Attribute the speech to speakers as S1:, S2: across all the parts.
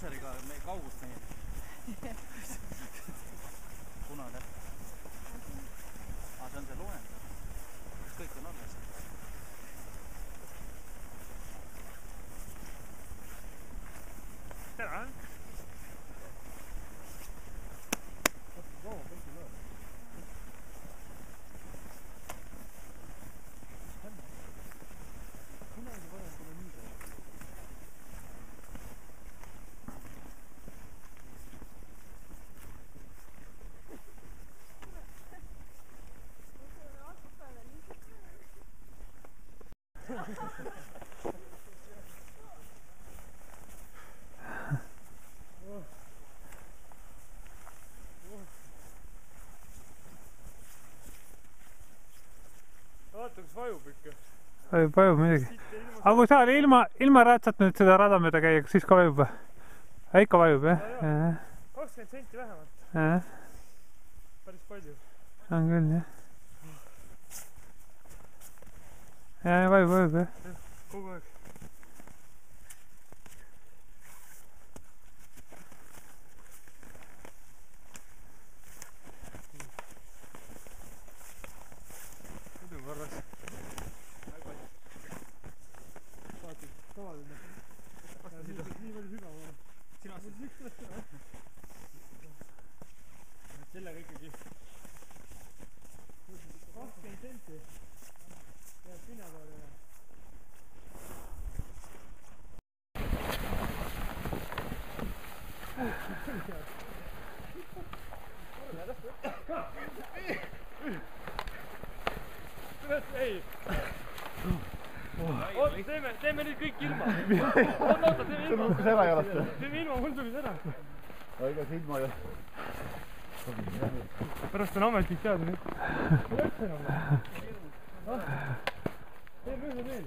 S1: laseriga kaugust meie. Punatäpp. See on see loend. Kas kõik on alles?
S2: Tere! Vaata, kas vajub ikka.
S3: Vajub midagi. Aga kui sa ilma raatsat nüüd seda rada mööda käia, siis ka vajub või? Ikka vajub, jah?
S2: 20 senti vähemalt. Päris palju.
S3: On küll, jah. Vajub, jah.
S2: Kogu aeg. Muidu korras. Vaata, tavaline. Nii palju sügava. Sina sellega ikkagi 20 senti. Jääb pinna peale üle. Ei! Oot, teeme nüüd kõik ilma! Oota, teeme ilma!
S4: Kus ära jalata?
S2: Teeme ilma, mul tuli ära!
S4: Ega see ilma ju...
S2: Pärast on ametlik teada nüüd. Ei üldse enam. Teeme ühe veel.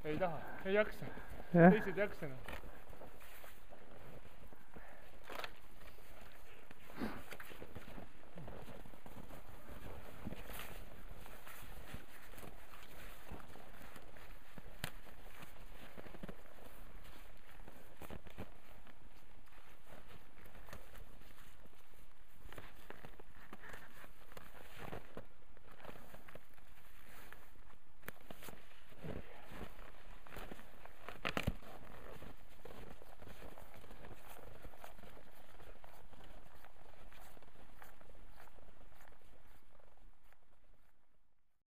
S2: Ei taha, ei jaksa. Teised ei jaksa enam.